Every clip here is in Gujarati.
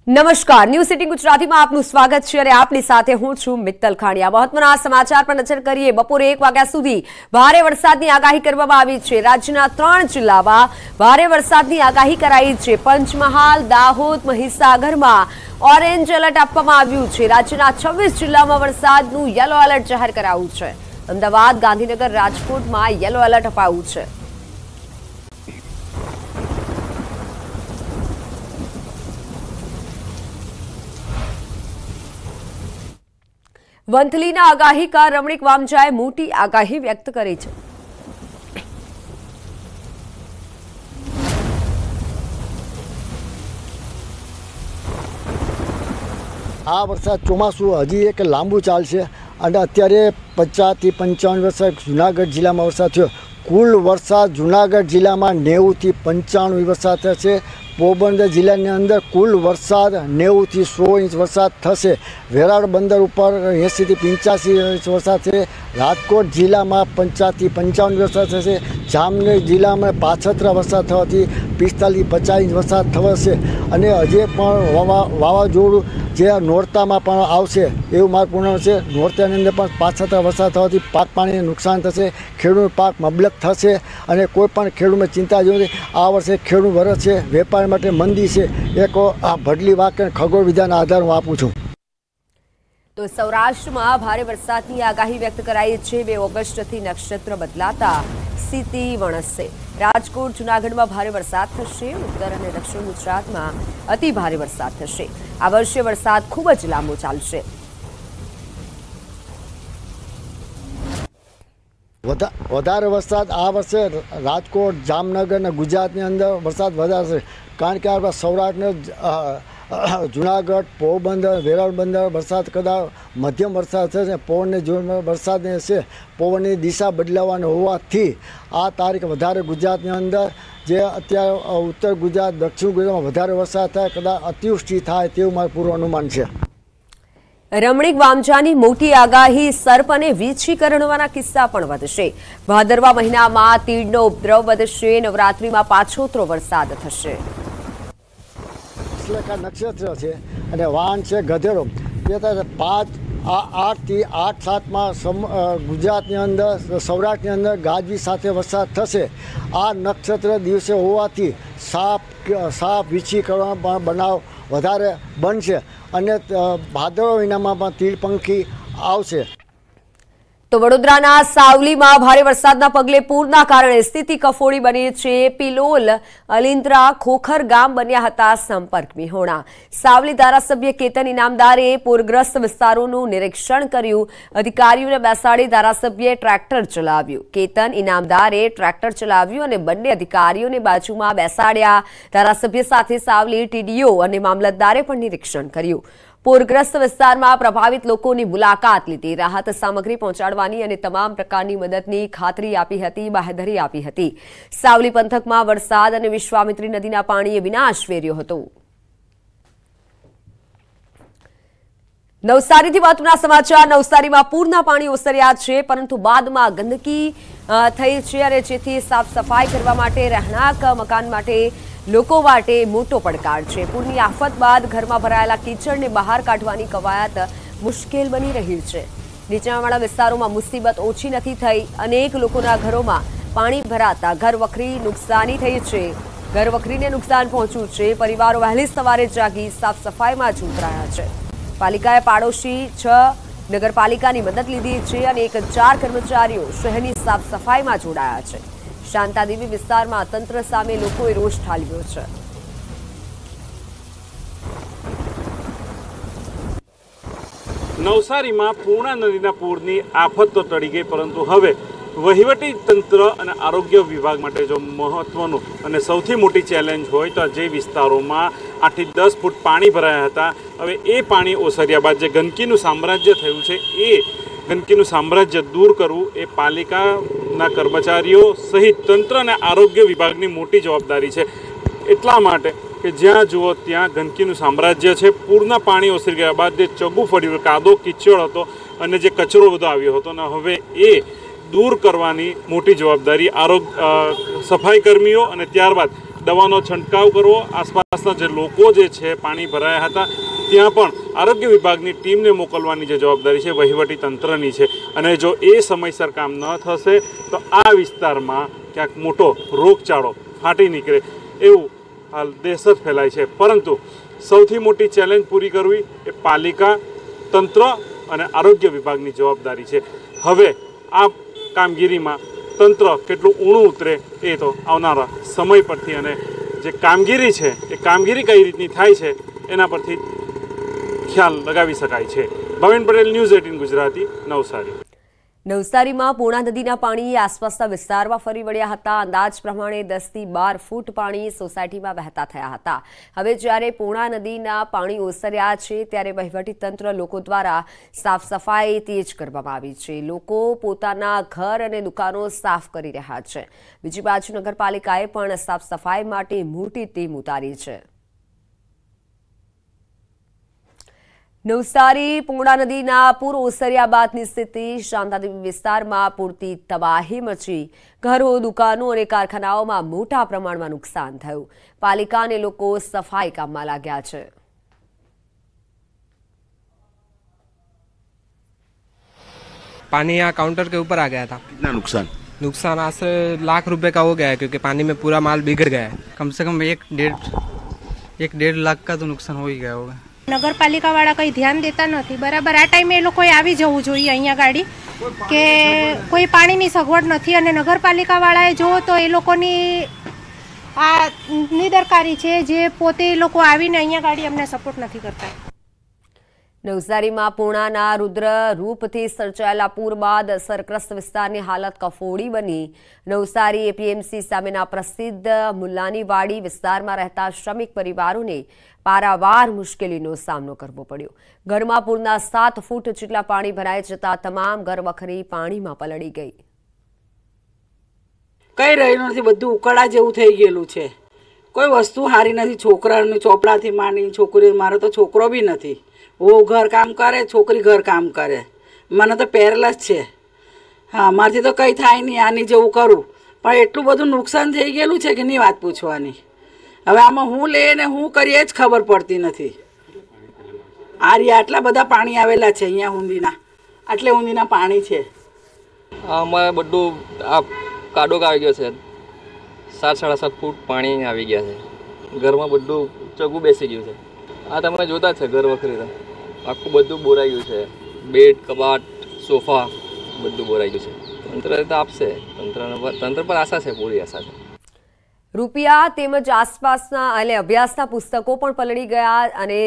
નમસ્કાર, ન્યૂઝ સિટી ગુજરાતીમાં આપનું સ્વાગત છે અને આપની સાથે હું છું મિત્તલ ખાણિયા। મહત્વના સમાચાર પર નજર કરીએ। બપોરે 1 વાગ્યા સુધી ભારે વરસાદની આગાહી કરવામાં આવી છે। રાજ્યના 3 જિલ્લામાં ભારે વરસાદની આગાહી કરાઈ છે। પંચમહાલ, દાહોદ, મહીસાગરમાં ઓરેન્જ એલર્ટ આપવામાં આવ્યું છે। રાજ્યના 26 જિલ્લામાં વરસાદનું યલો એલર્ટ જાહેર કરાયું છે। અમદાવાદ, ગાંધીનગર, રાજકોટમાં યલો એલર્ટ અપાયું છે। વંથલીના આગાહીકાર રમણીક વામજાએ મોટી આગાહી વ્યક્ત કરી છે। આ વરસાદ ચોમાસું હજી એક લાંબુ ચાલશે અને અત્યારે 50 થી 55 વરસાદ જૂનાગઢ જિલ્લામાં વરસાદ થયો। કુલ વરસાદ જૂનાગઢ જિલ્લામાં 90 થી 95 વરસાદ થશે। પોરબંદર જિલ્લાની અંદર કુલ વરસાદ 90 થી 100 ઇંચ વરસાદ થશે। વેરાવળ બંદર ઉપર 80 થી 85 ઇંચ વરસાદ થશે। રાજકોટ જિલ્લામાં 50 થી 55 વરસાદ થશે। જામનગર જિલ્લામાં પાછતરા વરસાદ થવાથી 45 થી 50 ઇંચ વરસાદ થશે અને હજી પણ વાવાઝોડું જે નોરતામાં પણ આવશે એવું મારું પૂર્ણ છે। નોરતાની અંદર પણ પાછતરા વરસાદ થવાથી પાક પાણીને નુકસાન થશે, ખેડૂત પાક મબલક થશે અને કોઈ પણ ખેડૂતને ચિંતા જેવું નથી। આ વર્ષે ખેડૂત વર્ષ છે, વેપાર માટે મંદી છે। એક આ ભડલી વાક્ય ખગોળ વિદ્યાના આધાર હું આપું છું। તો સૌરાષ્ટ્રમાં ભારે વરસાદની આગાહી વ્યક્ત કરાઈ છે। 2 ઓગસ્ટથી નક્ષત્ર બદલાતા સ્થિતિ વણસશે। રાજકોટ, જૂનાગઢમાં ભારે વરસાદ થશે। ઉત્તર અને દક્ષિણ ગુજરાતમાં અતિ ભારે વરસાદ થશે। આ વર્ષે વરસાદ ખૂબ જ લાંબો ચાલશે। વધારે વરસાદ આ વર્ષે રાજકોટ, જામનગર અને ગુજરાતની અંદર વરસાદ વધારે છે, કારણ કે આપણા સૌરાષ્ટ્રને જૂનાગઢ, પોરબંદર, વેરાવળ બંદર વરસાદ કદાચ મધ્યમ વરસાદ થશે। પવનની જોરમાં વરસાદને છે, પવનની દિશા બદલાવાની હોવાથી આ તારીખ વધારે ગુજરાતની અંદર જે અત્યારે ઉત્તર ગુજરાત, દક્ષિણ ગુજરાતમાં વધારે વરસાદ થાય, કદાચ અતિવૃષ્ટિ થાય તેવું મારું પૂર્વ અનુમાન છે। રમણીક વામજાની મોટી આગાહી, સર્પ અને વીછી કરડવાના કિસ્સા પણ વધશે। ભાદરવા મહિનામાં તીડનો ઉપદ્રવ વધશે। નવરાત્રીમાં પાછોતરો વરસાદ થશે। નક્ષત્ર છે અને વાહન છે ગધેડો। 8 થી 8-7માં ગુજરાતની અંદર, સૌરાષ્ટ્રની અંદર ગાજવી સાથે વરસાદ થશે। આ નક્ષત્ર દિવસે હોવાથી સાપ વીછી કરવાનો બનાવ વધારે બનશે અને ભાદરવા મહિનામાં પણ તીડ પંખી આવશે। તો વડોદરાના સાવલીમાં ભારે વરસાદના પગલે પૂરના કારણે સ્થિતિ કફોડી બની છે। પિલોલ, અલિન્દ્રા, ખોખર ગામ બન્યા હતા સંપર્ક વિહોણા। સાવલી ધારાસભ્ય કેતન ઇનામદારે પૂરગ્રસ્ત વિસ્તારોનું નિરીક્ષણ કર્યું। અધિકારીઓને બેસાડી ધારાસભ્યે ટ્રેક્ટર ચલાવ્યું। કેતન ઇનામદારે ટ્રેક્ટર ચલાવ્યું અને બંને અધિકારીઓને બાજુમાં બેસાડ્યા। ધારાસભ્ય સાથે સાવલી ટીડીઓ અને મામલતદારે પણ નિરીક્ષણ કર્યું। પૂરગ્રસ્ત વિસ્તારમાં પ્રભાવિત લોકોની મુલાકાત લીધી। રાહત સામગ્રી પહોંચાડવાની અને તમામ પ્રકારની મદદની ખાતરી આપી હતી, બાહેધરી આપી હતી। સાવલી પંથકમાં વરસાદ અને વિશ્વામિત્રી નદીના પાણીએ વિનાશ વેર્યો હતો। નવસારીથી મહત્વના સમાચાર। નવસારીમાં પૂરના પાણી ઓસર્યા છે, પરંતુ બાદમાં ગંદકી થઈ છે અને જેથી સાફ સફાઈ કરવા માટે, રહેણાંક મકાન માટે લોકો માટે મોટો પડકાર છે। પૂરની આફત બાદ ઘરમાં ભરાયેલા કીચડને બહાર કાઢવાની કવાયત મુશ્કેલ બની રહી છે। નીચાણવાળા વિસ્તારોમાં મુસીબત ઓછી નથી થઈ। અનેક લોકોના ઘરોમાં પાણી ભરાતા ઘરવખરી નુકસાની થઈ છે। ઘરવખરીને નુકસાન પહોંચ્યું છે। પરિવારો વહેલી સવારે જાગી સાફ સફાઈમાં જોતરાયા છે। પાલિકાએ પાડોશી 6 નગરપાલિકાની મદદ લીધી છે અને 1000 કર્મચારીઓ શહેરની સાફ સફાઈમાં જોડાયા છે। શાંતાદેવી વિસ્તારમાં તંત્ર સામે લોકોએ રોષ ઠાલવ્યો છે। નવસારીમાં પૂર્ણા નદીના પૂરની આફત તો ટળી ગઈ, પરંતુ હવે વહીવટી તંત્ર અને આરોગ્ય વિભાગ માટે જો મહત્વનું અને સૌથી મોટી ચેલેન્જ હોય તો જે વિસ્તારોમાં 8 થી 10 ફૂટ પાણી ભરાયા હતા, હવે એ પાણી ઓસર્યા બાદ જે ગંદકીનું સામ્રાજ્ય થયું છે એ ગંદકીનું સામ્રાજ્ય દૂર કરવું એ પાલિકાના કર્મચારીઓ સહિત તંત્ર અને આરોગ્ય વિભાગની મોટી જવાબદારી છે। એટલા માટે કે જ્યાં જુઓ ત્યાં ગંદકીનું સામ્રાજ્ય છે। પૂરના પાણી ઓસરી ગયા બાદ જે ચગુ ફળ્યું, કાદો કિચડ હતો અને જે કચરો બધો આવ્યો હતો ને હવે એ દૂર કરવાની મોટી જવાબદારી સફાઈ કર્મીઓ અને ત્યારબાદ દવાનો છંટકાવ કરવો, આસપાસના જે લોકો જે છે પાણી ભરાયા હતા ત્યાં પણ આરોગ્ય વિભાગની ટીમને મોકલવાની જે જવાબદારી છે વહીવટી તંત્રની છે અને જો એ સમયસર કામ ન થશે તો આ વિસ્તારમાં ક્યાંક મોટો રોગચાળો ફાટી નીકળે એવું હાલ દહેશત ફેલાય છે। પરંતુ સૌથી મોટી ચેલેન્જ પૂરી કરવી એ પાલિકા તંત્ર અને આરોગ્ય વિભાગની જવાબદારી છે। હવે આ કામગીરીમાં તંત્ર કેટલું ઊણું ઉતરે એ તો આવનારા સમય પરથી અને જે કામગીરી છે એ કામગીરી કઈ રીતની થાય છે એના પરથી ખ્યાલ લગાવી શકાય છે। ભાવિન પટેલ, ન્યૂઝ 18 ગુજરાતી, નવસારી। નવસારીમાં પૂર્ણા નદીના પાણી આસપાસના વિસ્તારમાં ફરી વળ્યા હતા। અંદાજ પ્રમાણે 10 થી 12 ફૂટ પાણી સોસાયટીમાં વહેતા થયા હતા। હવે જ્યારે પૂર્ણા નદીના પાણી ઓસર્યા છે ત્યારે વહીવટીતંત્ર લોકો દ્વારા સાફ સફાઈ તેજ કરવામાં આવી છે। લોકો પોતાના ઘર અને દુકાનો સાફ કરી રહ્યા છે। બીજી બાજુ નગરપાલિકાએ પણ સાફ સફાઈ માટે મોટી ટીમ ઉતારી છે। નવસારી પૂર્ણા નદીના પૂર ઓસર્યા બાદની સ્થિતિ શાંતાદેવી વિસ્તારમાં પૂરતી તબાહી મચી। ઘરો, દુકાનો અને કારખાનાઓમાં મોટા પ્રમાણમાં નુકસાન થયું। પાલિકા અને લોકો સફાઈ કામમાં લાગ્યા છે। पानी यहाँ काउंटर के ऊपर आ गया था। कितना नुकसान? नुकसान आशरे लाख रुपए का हो गया है क्योंकि पानी में पूरा माल बिगड़ गया है। कम से कम एक डेढ़ लाख का तो नुकसान हो ही गया होगा। नगरपालिका वाला कहीं ध्यान देता नहीं बराबर। आ टाइम ए लोग આવી જવું જોઈએ અહીંયા ગાડી કે કોઈ પાણીની સગવડ નથી અને નગરપાલિકા વાળાએ જો તો એ લોકોની આ નિદરકારી છે જે પોતે એ લોકો આવીને અહીંયા ગાડી અમને સપોર્ટ નથી કરતા। નવસારીમાં પૂર્ણાના રુદ્ર રૂપથી સર્જાયેલા પૂર બાદ અસરગ્રસ્ત વિસ્તારની હાલત કફોડી બની। નવસારી એપીએમસી સામેના પ્રસિદ્ધ મુલ્લાની વાડી વિસ્તારમાં રહેતા શ્રમિક પરિવારોને પારાવાર મુશ્કેલીનો સામનો કરવો પડ્યો। ઘરમાં પૂરના 7 ફૂટ જેટલા પાણી ભરાઈ જતા તમામ ઘરવખરી પાણીમાં પલળી ગઈ। કઈ રહ્યું નથી, બધું ઉકળા જેવું થઈ ગયેલું છે। કોઈ વસ્તુ હારી નથી। છોકરાનું ચોપડાથી માંડી છોકરી, મારો તો છોકરો બી નથી। वो घर काम करे, छोकरी घर काम करे। મને તો પેરેલસ છે। હા, મારથી તો કંઈ થાય નહીં, આની જેવું કરું પણ એટલું બધું નુકસાન થઈ ગયેલું છે કે નહીં વાત પૂછવાની। હવે આમાં હું લઈએ ને હું કરીએ જ ખબર પડતી નથી। આટલા બધા પાણી આવેલા છે અહીંયા ઊંધીના, આટલે ઊંધીના પાણી છે। અમારે બધું આ કાડોક આવી ગયો છે। 7-7.5 ફૂટ પાણી આવી ગયા છે। ઘરમાં બધું ચગું બેસી ગયું છે। આ તમે જોતા છે ઘર વખરી આખું બધું બોરાઈ ગયું છે। બેડ, કબાટ, સોફા બધું બોરાઈ ગયું છે। તંત્ર તો આપશે, તંત્ર પર આશા છે, પૂરી આશા છે। રૂપિયા તેમજ આસપાસના અને અભ્યાસના પુસ્તકો પણ પલળી ગયા અને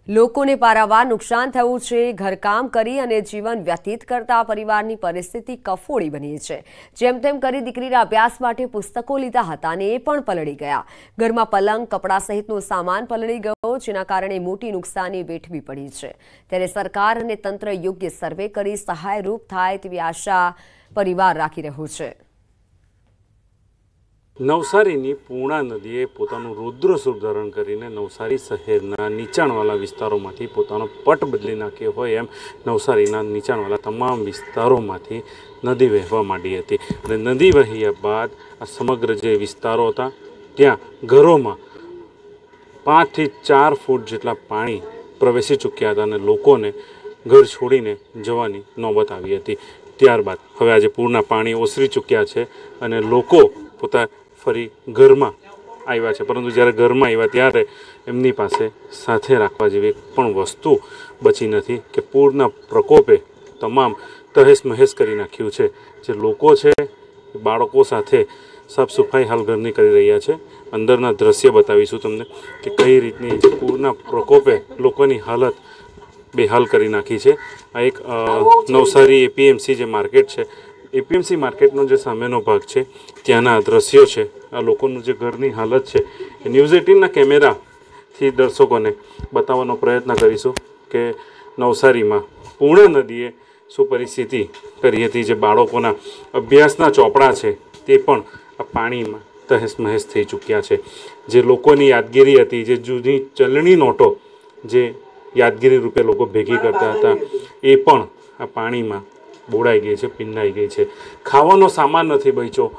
લોકોને પારાવાર નુકસાન થયું છે। ઘરકામ કરી અને જીવન વ્યતીત કરતા પરિવારની પરિસ્થિતિ કફોડી બની છે। જેમ તેમ કરી દીકરીના અભ્યાસ માટે પુસ્તકો લીધા હતા અને એ પણ પલળી ગયા। ઘરમાં પલંગ, કપડા સહિતનો સામાન પલળી ગયો જેના કારણે મોટી નુકસાની વેઠવી પડી છે। ત્યારે સરકાર અને તંત્ર યોગ્ય સર્વે કરી સહાયરૂપ થાય તેવી આશા પરિવાર રાખી રહ્યો છે। નવસારીની પૂર્ણા નદીએ પોતાનું રુદ્ર સ્વરૂપ ધારણ કરીને નવસારી શહેરના નીચાણવાળા વિસ્તારોમાંથી પોતાનો પટ બદલી નાખ્યો હોય એમ નવસારીના નીચાણવાળા તમામ વિસ્તારોમાંથી નદી વહેવા માંડી હતી અને નદી વહ્યા બાદ આ સમગ્ર જે વિસ્તારો હતા ત્યાં ઘરોમાં 5 થી 4 ફૂટ જેટલા પાણી પ્રવેશી ચૂક્યા હતા અને લોકોને ઘર છોડીને જવાની નોબત આવી હતી। ત્યારબાદ હવે આજે પૂરના પાણી ઓસરી ચૂક્યા છે અને લોકો પોતા ફરી ઘરમાં આવ્યા છે। પરંતુ જ્યારે ઘરમાં આવ્યા ત્યારે એમની પાસે સાથે રાખવા જેવી પણ વસ્તુ બચી નથી કે પૂરના પ્રકોપે તમામ તહેસ મહેસ કરી નાખ્યું છે। જે લોકો છે બાળકો સાથે સાફ સફાઈ હાલ ઘરની કરી રહ્યા છે। અંદરના દ્રશ્ય બતાવીશું તમને કે કઈ રીતની જે પૂરના પ્રકોપે લોકોની હાલત બેહાલ કરી નાખી છે। આ એક નવસારી એપીએમસી જે માર્કેટ છે, એપીએમસી માર્કેટનો જે સામેનો ભાગ છે ત્યાંના દ્રશ્યો છે। આ લોકોનું જે ઘરની હાલત છે એ ન્યૂઝ 18ના કેમેરાથી દર્શકોને બતાવવાનો પ્રયત્ન કરીશું કે નવસારીમાં પૂર્ણા નદીએ શું પરિસ્થિતિ કરી હતી। જે બાળકોના અભ્યાસના ચોપડા છે તે પણ આ પાણીમાં તહેસ મહેસ થઈ ચૂક્યા છે। જે લોકોની યાદગીરી હતી, જે જૂની ચલણી નોટો જે યાદગીરી રૂપે લોકો ભેગી કરતા હતા એ પણ આ પાણીમાં બોળાઈ ગઈ છે, પીંડાઈ ગઈ છે। ખાવાનો સામાન નથી બચ્યો,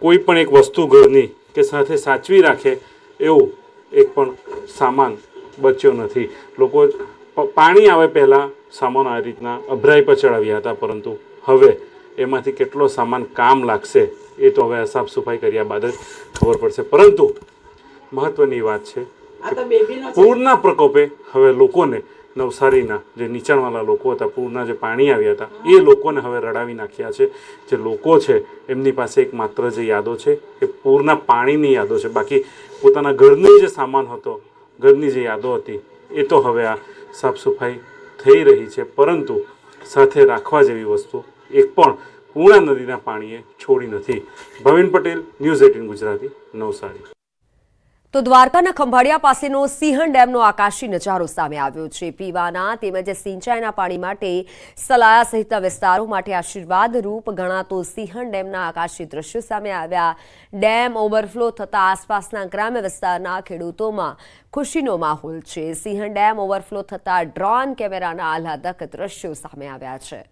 કોઈ પણ એક વસ્તુ ઘરની કે સાથે સાચવી રાખે એવું એક પણ સામાન બચ્યો નથી. લોકો પાણી આવે પહેલાં સામાન આ રીતના અભરાઈ પર ચડાવ્યા હતા, પરંતુ હવે એમાંથી કેટલો સામાન કામ લાગશે એ તો હવે સાફ સફાઈ કર્યા બાદ જ ખબર પડશે. પરંતુ મહત્ત્વની વાત છે કે પૂરના પ્રકોપે હવે લોકોને, નવસારીના જે નીચાણવાળા લોકો હતા, પૂરના જે પાણી આવ્યા હતા એ લોકોને હવે રડાવી નાખ્યા છે. જે લોકો છે એમની પાસે એક માત્ર જે યાદો છે એ પૂરના પાણીની યાદો છે. બાકી પોતાના ઘરની જે સામાન હતો, ઘરની જે યાદો હતી એ તો હવે આ સાફ સફાઈ થઈ રહી છે, પરંતુ સાથે રાખવા જેવી વસ્તુ એક પણ પૂર્ણા નદીના પાણીએ છોડી નથી. ભવિન પટેલ, ન્યૂઝ 18 ગુજરાતી, નવસારી. તો દ્વારકાના ખંભાળિયા પાસેનો સિંહણ ડેમનો આકાશી નજારો સામે આવ્યો છે. પીવાના તેમજ સિંચાઈના પાણી માટે સલાયા સહિતના વિસ્તારો માટે આશીર્વાદરૂપ ગણાતો સિંહણ ડેમના આકાશી દ્રશ્યો સામે આવ્યા. ડેમ ઓવરફ્લો થતા આસપાસના ગ્રામ્ય વિસ્તારના ખેડૂતોમાં ખુશીનો માહોલ છે. સિંહણ ડેમ ઓવરફ્લો થતા ડ્રોન કેમેરાના આહલાદક દ્રશ્યો સામે આવ્યા છે.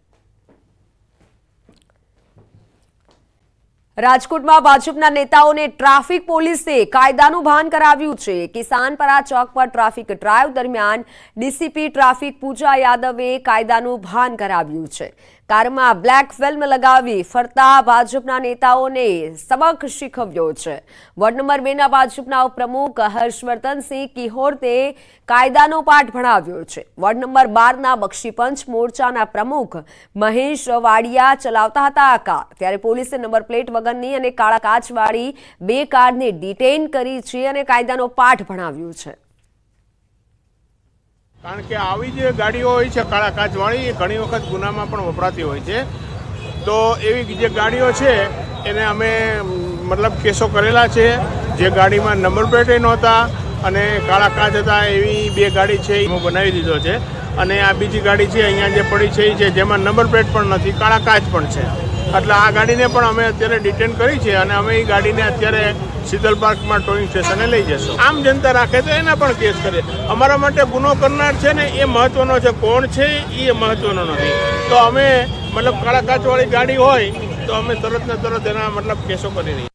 રાજકોટમાં ભાજપના નેતાઓને ટ્રાફિક પોલીસે કાયદાનું ભાન કરાવ્યું છે. કિસાનપરા ચોક પર ટ્રાફિક ડ્રાઈવ દરમિયાન ડીસીપી ટ્રાફિક પૂજા યાદવે કાયદાનું ભાન કરાવ્યું છે. કારમાં બ્લેક ફિલ્મ લગાવી ફરતા ભાજપના નેતાઓને સબક શીખવ્યો છે. વોર્ડ નંબર 2ના ભાજપના ઉપપ્રમુખ હર્ષવર્ધનસિંહ કિહોરતે કાયદાનો પાઠ ભણાવ્યો છે. વોર્ડ નંબર 12ના બક્ષીપંચ મોરચાના પ્રમુખ મહેશ વાડિયા ચલાવતા હતા આ કાર, ત્યારે પોલીસે નંબર પ્લેટ વગરની અને કાળા કાચવાળી 2 કારને ડિટેઇન કરી છે અને કાયદાનો પાઠ ભણાવ્યો છે. કારણ કે આવી જે ગાડીઓ હોય છે કાળા કાચવાળી, એ ઘણી વખત ગુનામાં પણ વપરાતી હોય છે. તો એવી જે ગાડીઓ છે એને અમે મતલબ કેસો કરેલા છે. જે ગાડીમાં નંબર પ્લેટ નહોતા અને કાળા કાચ હતા એવી 2 ગાડી છે એ બનાવી દીધો છે. અને આ બીજી ગાડી છે અહીંયા જે પડી છે એ છે જેમાં નંબર પ્લેટ પણ નથી, કાળા કાચ પણ છે. એટલે આ ગાડીને પણ અમે અત્યારે ડિટેન કરી છે અને અમે એ ગાડીને અત્યારે શીતલ પાર્કમાં ટોઈંગ સ્ટેશને લઈ જશું. આમ જનતા રાખે તો એના પણ કેસ કરીએ. અમારા માટે ગુનો કરનાર છે ને એ મહત્વનો છે, કોણ છે એ મહત્વનો નથી. તો અમે મતલબ કાળા કાચવાળી ગાડી હોય તો અમે તરત ને તરત એના મતલબ કેસો કરી દઈએ.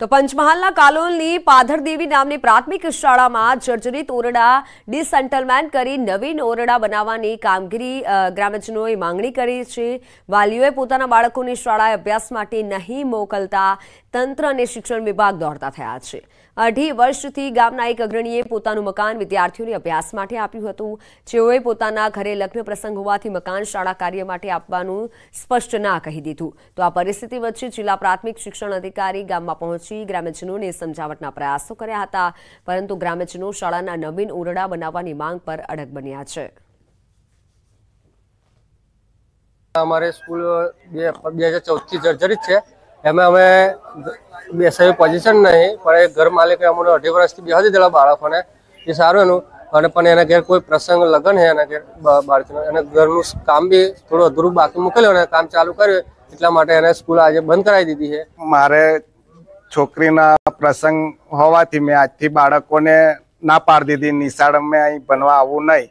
તો પંચમહાલના કાલોલની પાધરદેવી નામની પ્રાથમિક શાળામાં જર્જરિત ઓરડા ડિસેન્ટલમેન્ટ કરી નવીન ઓરડા બનાવવાની કામગીરી ગ્રામજનોએ માંગણી કરી છે. વાલીઓએ પોતાના બાળકોને શાળાએ અભ્યાસ માટે નહીં મોકલતા તંત્ર અને શિક્ષણ વિભાગ દોડતા થયા છે. 2.5 વર્ષથી ગામના એક અગ્રણીએ પોતાનું મકાન વિદ્યાર્થીઓને અભ્યાસ માટે આપ્યું હતું. જેઓએ પોતાના ઘરે લગ્ન પ્રસંગ હોવાથી મકાન શાળા કાર્ય માટે આપવાનું સ્પષ્ટ ના કહી દીધું. તો આ પરિસ્થિતિ વચ્ચે જિલ્લા પ્રાથમિક શિક્ષણ અધિકારી ગામમાં પહોંચી ગ્રામજનોને સમજાવટના પ્રયાસો કર્યા હતા, પરંતુ ગ્રામજનો શાળાના નવીન ઓરડા બનાવવાની માંગ પર અડગ બન્યા છે. અમારે સ્કૂલ 2014 થી જર્જરિત છે. એમાં અમે બેસાવી પોઝિશન નહીં, પણ એક ઘર માલિકે અમને 2.5 વર્ષથી બેસી દીધેલા બાળકોને. એ સારું એનું, અને પણ એના ઘેર કોઈ પ્રસંગ લગ્ન છે એના ઘેર બાળકીનું, અને ઘરનું કામ બી થોડું અધૂરું બાકી મૂકેલું અને કામ ચાલુ કર્યું, એટલા માટે એને સ્કૂલ આજે બંધ કરાવી દીધી છે. મારે છોકરીના પ્રસંગ હોવાથી મેં આજથી બાળકોને ના પાડી દીધી. નિશાળ મેં અહીં ભણવા આવવું નહીં,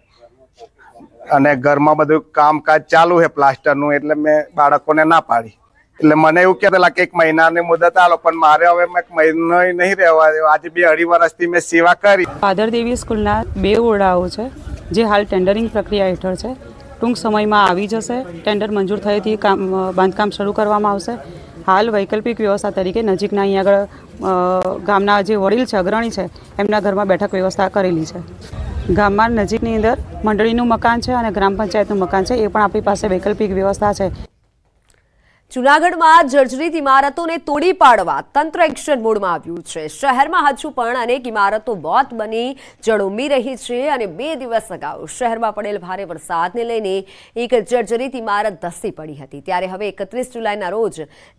અને ઘરમાં બધું કામકાજ ચાલુ છે પ્લાસ્ટરનું, એટલે મેં બાળકોને ના પાડી. એટલે મને એવું કહેતા કે 1 મહિનાની મુદત આલો, પણ મારે હવે 1 મહિનો નહીં રહેવા દેવો. આજે 2.5 વર્ષથી મેં સેવા કરી. પાધરદેવી સ્કૂલના 2 ઓરડાઓ છે જે હાલ ટેન્ડરિંગ પ્રક્રિયા હેઠળ છે. ટૂંક સમયમાં આવી જશે. ટેન્ડર મંજૂર થયેથી બાંધકામ શરૂ કરવામાં આવશે. હાલ વૈકલ્પિક વ્યવસ્થા તરીકે નજીકના અહીં આગળ ગામના જે વડીલ છે, અગ્રણી છે, એમના ઘરમાં બેઠક વ્યવસ્થા કરેલી છે. ગામમાં નજીકની અંદર મંડળીનું મકાન છે અને ગ્રામ પંચાયતનું મકાન છે, એ પણ આપણી પાસે વૈકલ્પિક વ્યવસ્થા છે. જૂનાગઢમાં જર્જરિત ઇમારતોને તોડી પાડવા તંત્ર એક્શન મોડમાં આવ્યું છે. શહેરમાં હજુ પણ અનેક ઇમારતો બોત બની જળોમી રહી છે અને 2 દિવસ અગાઉ શહેરમાં પડેલ ભારે વરસાદને લઈને એક જર્જરિત ઇમારત ધસી પડી હતી. ત્યારે હવે 31 જુલાઈના રોજ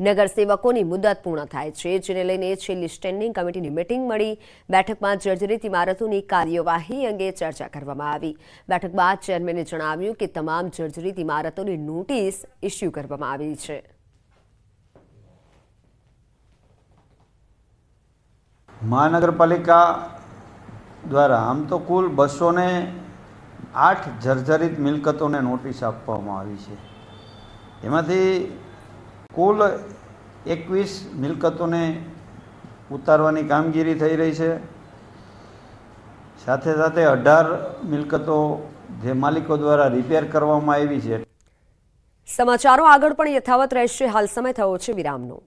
નગરસેવકોની મુદત પૂર્ણ થાય છે, જેને લઈને છેલ્લી સ્ટેન્ડિંગ કમિટીની મિટિંગ મળી. બેઠકમાં જર્જરિત ઇમારતોની કાર્યવાહી અંગે ચર્ચા કરવામાં આવી. બેઠક બાદ ચેરમેને જણાવ્યું કે તમામ જર્જરિત ઇમારતોની નોટિસ ઇસ્યુ કરવામાં આવી છે. મહાનગરપાલિકા દ્વારા આમ તો કુલ 208 જર્જરિત મિલકતોને નોટિસ આપવામાં આવી છે. એમાંથી કુલ 21 મિલકતોને ઉતારવાની કામગીરી થઈ રહી છે. સાથે સાથે 18 મિલકતો જે માલિકો દ્વારા રિપેર કરવામાં આવી છે. સમાચારો આગળ પણ યથાવત રહેશે. હાલ સમય થયો છે વિરામનો.